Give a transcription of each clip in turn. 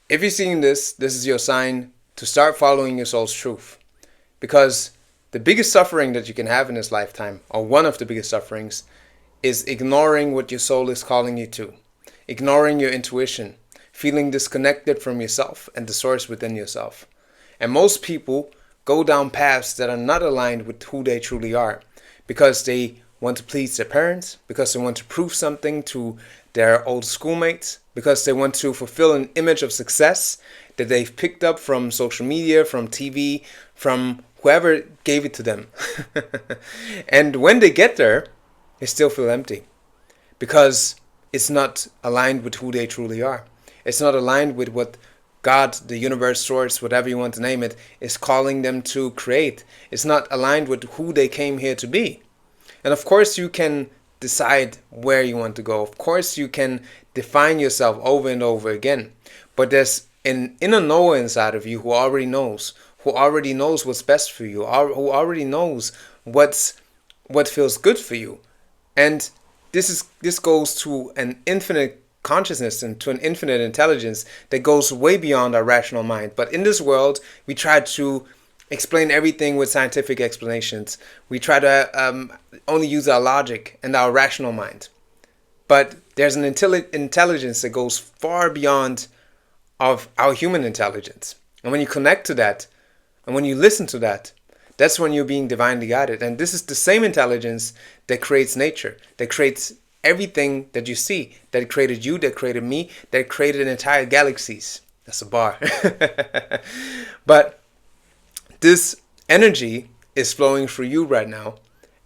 If you're seeing this, this is your sign to start following your soul's truth. Because the biggest suffering that you can have in this lifetime, or one of the biggest sufferings, is ignoring what your soul is calling you to. Ignoring your intuition. Feeling disconnected from yourself and the source within yourself. And most people go down paths that are not aligned with who they truly are. Because they want to please their parents, because they want to prove something to their old schoolmates, because they want to fulfill an image of success that they've picked up from social media, from TV, from whoever gave it to them. And when they get there, they still feel empty because it's not aligned with who they truly are. It's not aligned with what God, the universe, source, whatever you want to name it, is calling them to create. It's not aligned with who they came here to be. And of course you can decide where you want to go. Of course you can define yourself over and over again. But there's an inner knower inside of you who already knows what's best for you, who already knows what feels good for you. And this goes to an infinite consciousness and to an infinite intelligence that goes way beyond our rational mind. But in this world, we try to explain everything with scientific explanations. We try to only use our logic and our rational mind. But there's an intelligence that goes far beyond of our human intelligence. And when you connect to that, and when you listen to that, that's when you're being divinely guided. And this is the same intelligence that creates nature, that creates everything that you see, that created you, that created me, that created entire galaxies. That's a bar. But this energy is flowing through you right now,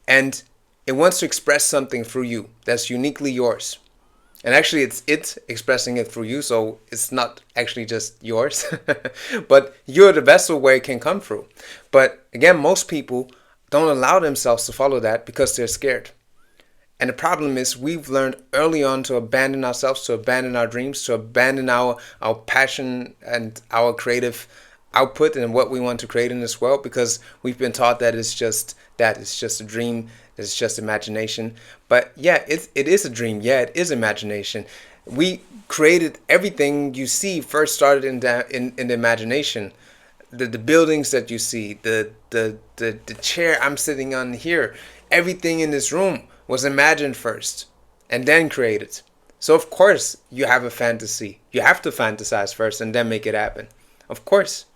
and it wants to express something through you that's uniquely yours. And actually it's expressing it through you, so it's not actually just yours. But you're the vessel where it can come through. But again, most people don't allow themselves to follow that because they're scared. And the problem is we've learned early on to abandon ourselves, to abandon our dreams, to abandon our passion and our creative output and what we want to create in this world, because we've been taught that it's just a dream, it's just imagination. But yeah, it is a dream. Yeah, it is imagination. We created everything you see first started in the imagination. The buildings that you see, the chair I'm sitting on here, everything in this room was imagined first and then created. So of course you have a fantasy. You have to fantasize first and then make it happen. Of course.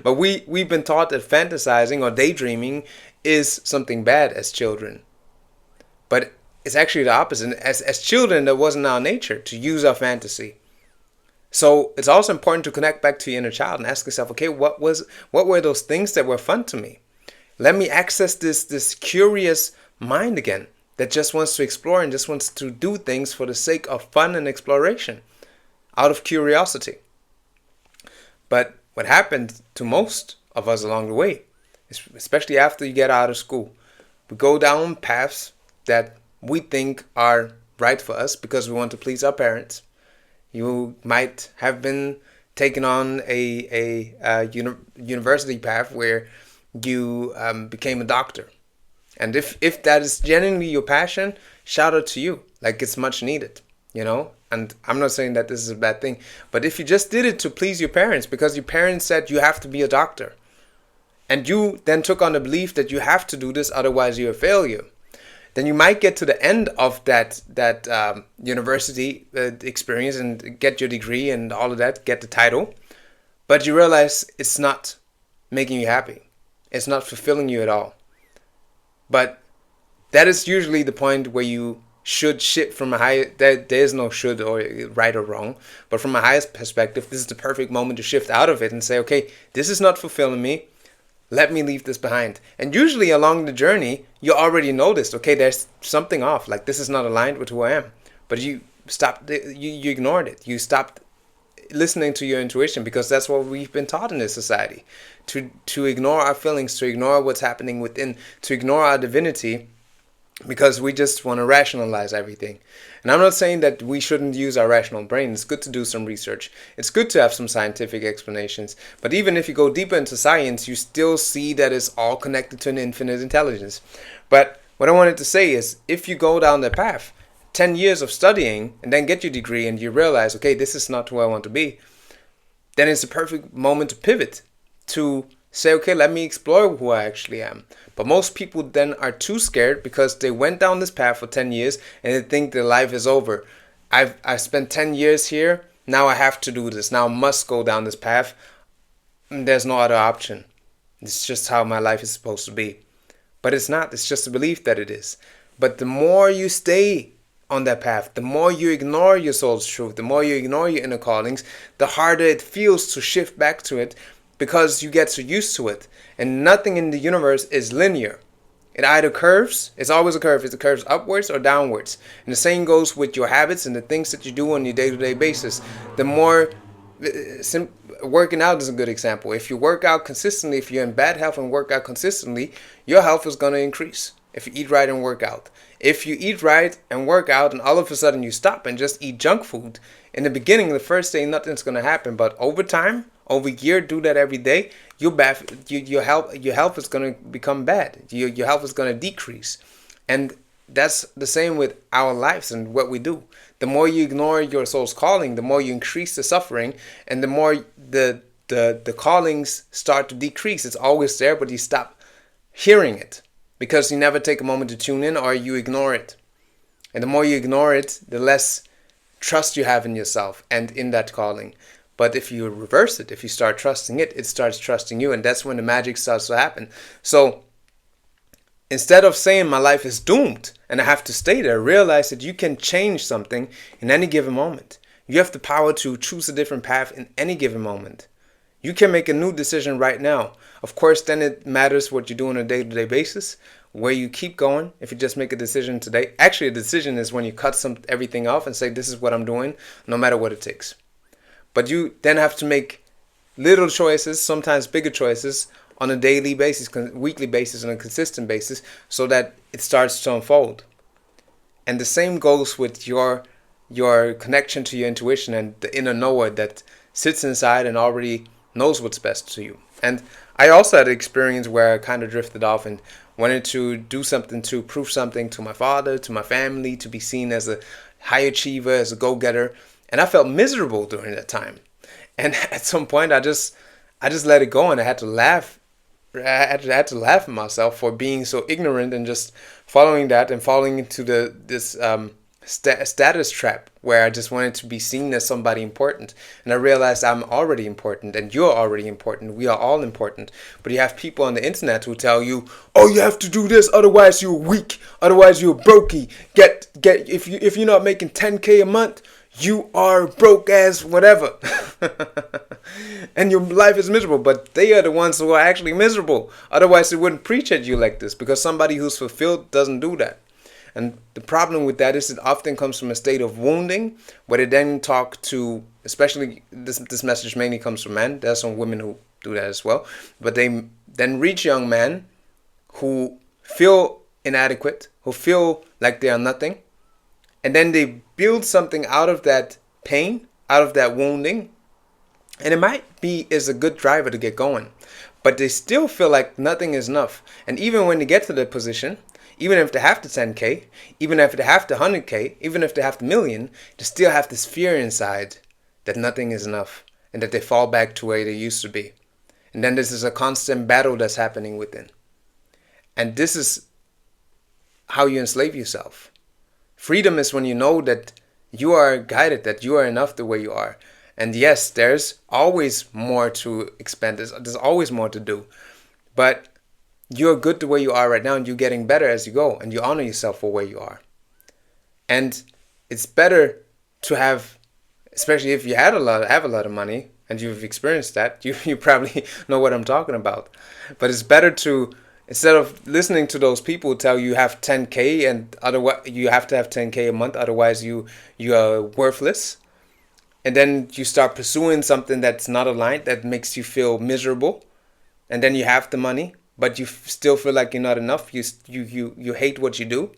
But we've been taught that fantasizing or daydreaming is something bad as children. But it's actually the opposite. As children, that wasn't our nature to use our fantasy. So it's also important to connect back to your inner child and ask yourself, okay, what were those things that were fun to me? Let me access this curious mind again that just wants to explore and just wants to do things for the sake of fun and exploration, out of curiosity. But what happened to most of us along the way, especially after you get out of school, we go down paths that we think are right for us because we want to please our parents. You might have been taken on a university path where you became a doctor. And if that is genuinely your passion, shout out to you. Like, it's much needed, And I'm not saying that this is a bad thing. But if you just did it to please your parents, because your parents said you have to be a doctor, and you then took on the belief that you have to do this, otherwise you're a failure, then you might get to the end of that university experience and get your degree and all of that, get the title. But you realize it's not making you happy. It's not fulfilling you at all. But that is usually the point where you should shift from a high. There is no should or right or wrong. But from a highest perspective, this is the perfect moment to shift out of it and say, okay, this is not fulfilling me. Let me leave this behind. And usually along the journey, you already noticed, okay, there's something off. Like, this is not aligned with who I am. But you stopped, you ignored it. You stopped listening to your intuition, because that's what we've been taught in this society. To ignore our feelings, to ignore what's happening within, to ignore our divinity, because we just want to rationalize everything. And I'm not saying that we shouldn't use our rational brain. It's good to do some research. It's good to have some scientific explanations. But even if you go deeper into science, you still see that it's all connected to an infinite intelligence. But what I wanted to say is, if you go down that path, 10 years of studying and then get your degree and you realize, okay, this is not who I want to be, then it's a perfect moment to pivot, to say, okay, let me explore who I actually am. But most people then are too scared because they went down this path for 10 years and they think their life is over. I've spent 10 years here, now I have to do this, now I must go down this path. There's no other option. It's just how my life is supposed to be. But it's not, it's just a belief that it is. But the more you stay on that path, the more you ignore your soul's truth, the more you ignore your inner callings, the harder it feels to shift back to it, because you get so used to it. And nothing in the universe is linear. It either curves, it's always a curve, it curves upwards or downwards. And the same goes with your habits and the things that you do on your day-to-day basis. The more, working out is a good example. If you work out consistently, if you're in bad health and work out consistently, your health is going to increase if you eat right and work out. If you eat right and work out and all of a sudden you stop and just eat junk food, in the beginning, the first day, nothing's going to happen. But over time, over a year, do that every day, your health is going to become bad. Your health is going to decrease. And that's the same with our lives and what we do. The more you ignore your soul's calling, the more you increase the suffering, and the more the callings start to decrease. It's always there, but you stop hearing it because you never take a moment to tune in, or you ignore it. And the more you ignore it, the less trust you have in yourself and in that calling. But if you reverse it, if you start trusting it, it starts trusting you, and that's when the magic starts to happen. So instead of saying my life is doomed and I have to stay there, realize that you can change something in any given moment. You have the power to choose a different path in any given moment. You can make a new decision right now. Of course, then it matters what you do on a day-to-day basis, where you keep going. If you just make a decision today, actually a decision is when you cut everything off and say, this is what I'm doing, no matter what it takes. But you then have to make little choices, sometimes bigger choices, on a daily basis, weekly basis, on a consistent basis, so that it starts to unfold. And the same goes with your connection to your intuition and the inner knower that sits inside and already knows what's best to you. And I also had an experience where I kind of drifted off and wanted to do something to prove something to my father, to my family, to be seen as a high achiever, as a go-getter. And I felt miserable during that time. And at some point, I just let it go, and I had to laugh. I had to laugh at myself for being so ignorant and just following that and falling into this status trap where I just wanted to be seen as somebody important. And I realized I'm already important, and you're already important. We are all important. But you have people on the internet who tell you, "Oh, you have to do this, otherwise you're weak. Otherwise you're brokey. If you're not making 10K a month, you are broke as whatever." And your life is miserable. But they are the ones who are actually miserable. Otherwise they wouldn't preach at you like this, because somebody who's fulfilled doesn't do that. And the problem with that is it often comes from a state of wounding, where they then talk to, especially this message mainly comes from men. There are some women who do that as well. But they then reach young men who feel inadequate, who feel like they are nothing. And then they build something out of that pain, out of that wounding. And it might be is a good driver to get going. But they still feel like nothing is enough. And even when they get to that position, even if they have the 10K, even if they have the 100K, even if they have the million, they still have this fear inside that nothing is enough and that they fall back to where they used to be. And then this is a constant battle that's happening within. And this is how you enslave yourself. Freedom is when you know that you are guided, that you are enough the way you are. And yes, there's always more to expand. There's always more to do. But you're good the way you are right now, and you're getting better as you go, and you honor yourself for where you are. And it's better to have, especially if you have a lot of money and you've experienced that, you probably know what I'm talking about. But it's better to, instead of listening to those people who tell you have 10K and otherwise you have to have 10K a month, otherwise you are worthless. And then you start pursuing something that's not aligned, that makes you feel miserable. And then you have the money, but you still feel like you're not enough. You hate what you do.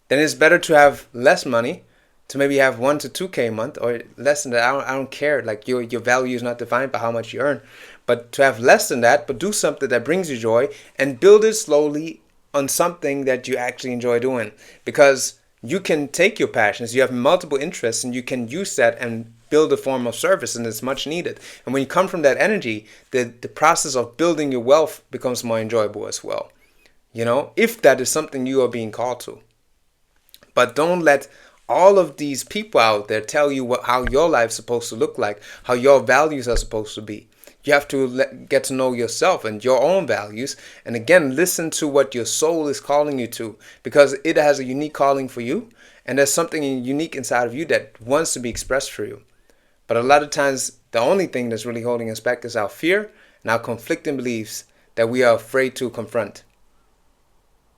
Then it's better to have less money, to maybe have 1 to 2K a month, or less than that. I don't care. Like your value is not defined by how much you earn. But to have less than that, but do something that brings you joy and build it slowly on something that you actually enjoy doing. Because You can take your passions, you have multiple interests, and you can use that and build a form of service, and it's much needed. And when you come from that energy, the process of building your wealth becomes more enjoyable as well. If that is something you are being called to. But don't let all of these people out there tell you how your life's supposed to look like, how your values are supposed to be. You have to get to know yourself and your own values. And again, listen to what your soul is calling you to, because it has a unique calling for you. And there's something unique inside of you that wants to be expressed for you. But a lot of times, the only thing that's really holding us back is our fear and our conflicting beliefs that we are afraid to confront.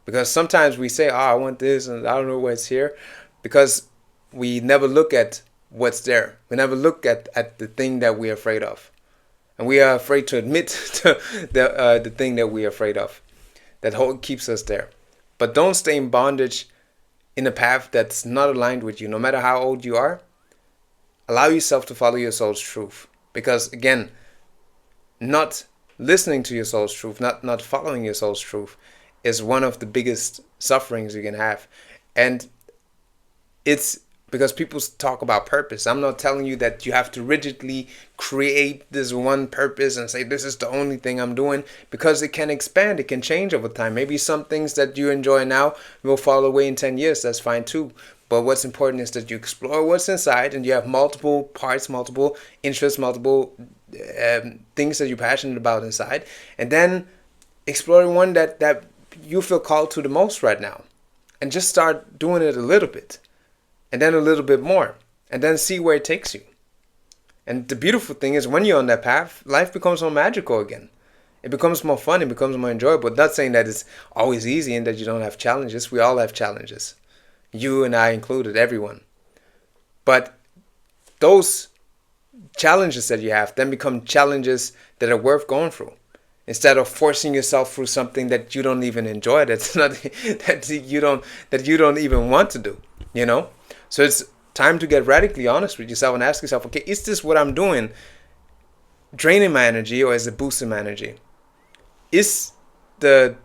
Because sometimes we say, I want this, and I don't know what's here. Because we never look at what's there. We never look at the thing that we're afraid of. And we are afraid to admit to the thing that we're afraid of. That keeps us there. But don't stay in bondage in a path that's not aligned with you, no matter how old you are. Allow yourself to follow your soul's truth. Because again, not listening to your soul's truth, not following your soul's truth, is one of the biggest sufferings you can have. And it's because people talk about purpose. I'm not telling you that you have to rigidly create this one purpose and say this is the only thing I'm doing, because it can expand, it can change over time. Maybe some things that you enjoy now will fall away in 10 years. That's fine too. But what's important is that you explore what's inside, and you have multiple parts, multiple interests, multiple things that you're passionate about inside, and then explore one that you feel called to the most right now, and just start doing it a little bit, and then a little bit more, and then see where it takes you. And the beautiful thing is, when you're on that path, life becomes more magical again. It becomes more fun, it becomes more enjoyable. Not saying that it's always easy and that you don't have challenges. We all have challenges. You and I included, everyone. But those challenges that you have then become challenges that are worth going through. Instead of forcing yourself through something that you don't even enjoy, that's not that you don't even want to do, So it's time to get radically honest with yourself and ask yourself, okay, is this what I'm doing draining my energy, or is it boosting my energy? Is the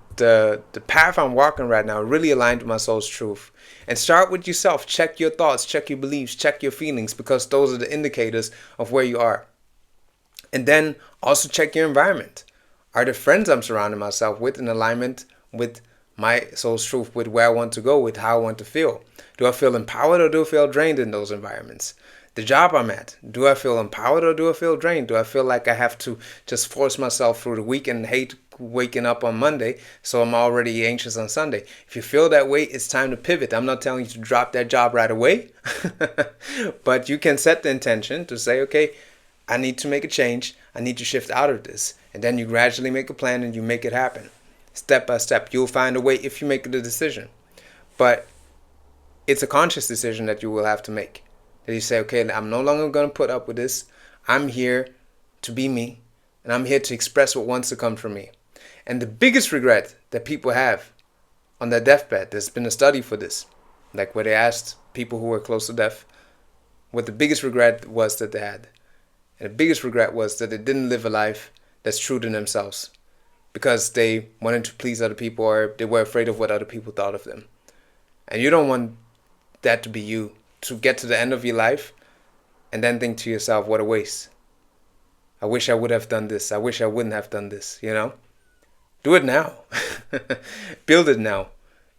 path I'm walking right now really aligned with my soul's truth? And start with yourself. Check your thoughts, check your beliefs, check your feelings, because those are the indicators of where you are. And then also check your environment. Are the friends I'm surrounding myself with in alignment with my soul's truth, with where I want to go, with how I want to feel? Do I feel empowered, or do I feel drained in those environments? The job I'm at, do I feel empowered, or do I feel drained? Do I feel like I have to just force myself through the week and hate waking up on Monday, so I'm already anxious on Sunday? If you feel that way, it's time to pivot. I'm not telling you to drop that job right away, but you can set the intention to say, okay, I need to make a change. I need to shift out of this. And then you gradually make a plan and you make it happen. Step by step. You'll find a way if you make the decision. But it's a conscious decision that you will have to make. That you say, okay, I'm no longer going to put up with this. I'm here to be me. And I'm here to express what wants to come from me. And the biggest regret that people have on their deathbed, there's been a study for this, like where they asked people who were close to death what the biggest regret was that they had. And the biggest regret was that they didn't live a life that's true to themselves, because they wanted to please other people, or they were afraid of what other people thought of them. And you don't want that to be you, to get to the end of your life and then think to yourself, what a waste. I wish I would have done this. I wish I wouldn't have done this, Do it now. Build it now.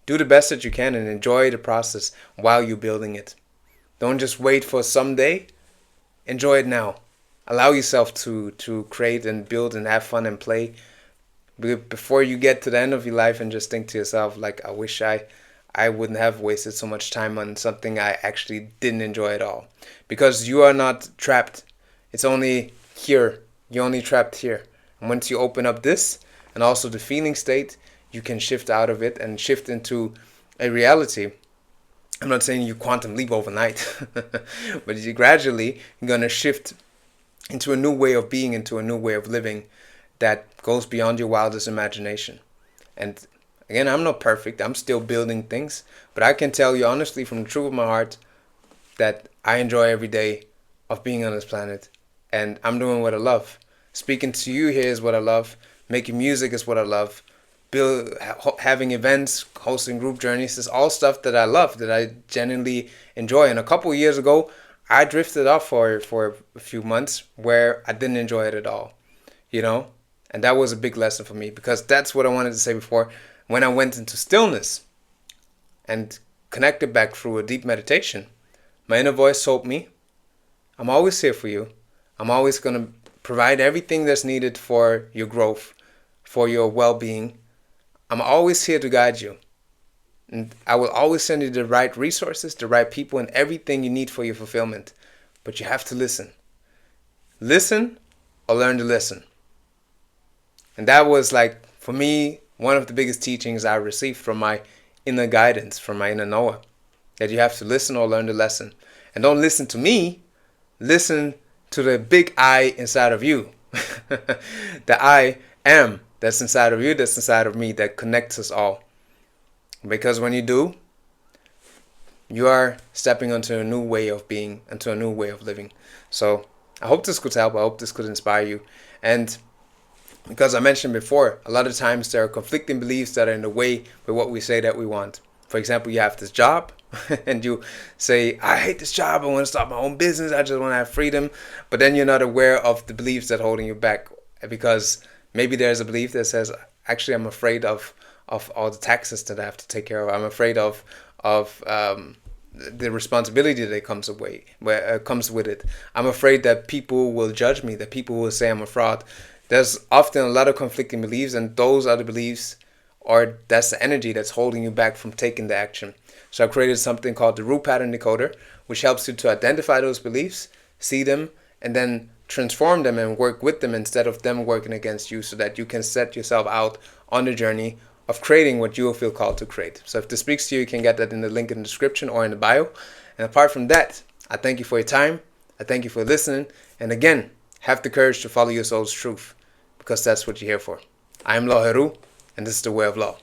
Do the best that you can and enjoy the process while you're building it. Don't just wait for someday. Enjoy it now. Allow yourself to create and build and have fun and play before you get to the end of your life and just think to yourself, like, I wish I wouldn't have wasted so much time on something I actually didn't enjoy at all. Because you are not trapped. It's only here. You're only trapped here. And once you open up this and also the feeling state, you can shift out of it and shift into a reality. I'm not saying you quantum leap overnight, but you're gradually going to shift into a new way of being, into a new way of living that goes beyond your wildest imagination. And again, I'm not perfect. I'm still building things. But I can tell you honestly from the truth of my heart that I enjoy every day of being on this planet. And I'm doing what I love. Speaking to you here is what I love. Making music is what I love. having events, hosting group journeys is all stuff that I love, that I genuinely enjoy. And a couple of years ago, I drifted off for a few months where I didn't enjoy it at all, you know? And that was a big lesson for me, because that's what I wanted to say before. When I went into stillness and connected back through a deep meditation, my inner voice told me, I'm always here for you. I'm always going to provide everything that's needed for your growth, for your well-being. I'm always here to guide you. And I will always send you the right resources, the right people, and everything you need for your fulfillment. But you have to listen. Listen or learn to listen. And that was, like, for me, one of the biggest teachings I received from my inner guidance, from my inner Noah. That you have to listen or learn the lesson. And don't listen to me. Listen to the big I inside of you. The I am that's inside of you, that's inside of me, that connects us all. Because when you do, you are stepping onto a new way of being, into a new way of living. So I hope this could help. I hope this could inspire you. And because I mentioned before, a lot of times there are conflicting beliefs that are in the way with what we say that we want. For example, you have this job and you say, I hate this job, I want to start my own business, I just want to have freedom. But then you're not aware of the beliefs that are holding you back, because maybe there's a belief that says, actually, I'm afraid of all the taxes that I have to take care of. I'm afraid of the responsibility that comes with it. I'm afraid that people will judge me, that people will say I'm a fraud. There's often a lot of conflicting beliefs, and those are the beliefs, or that's the energy that's holding you back from taking the action. So I created something called the Root Pattern Decoder, which helps you to identify those beliefs, see them, and then transform them and work with them instead of them working against you, so that you can set yourself out on the journey of creating what you will feel called to create. So if this speaks to you, you can get that in the link in the description or in the bio. And apart from that, I thank you for your time. I thank you for listening. And again, have the courage to follow your soul's truth, because that's what you're here for. I am Law Heru, and this is the Way of Law.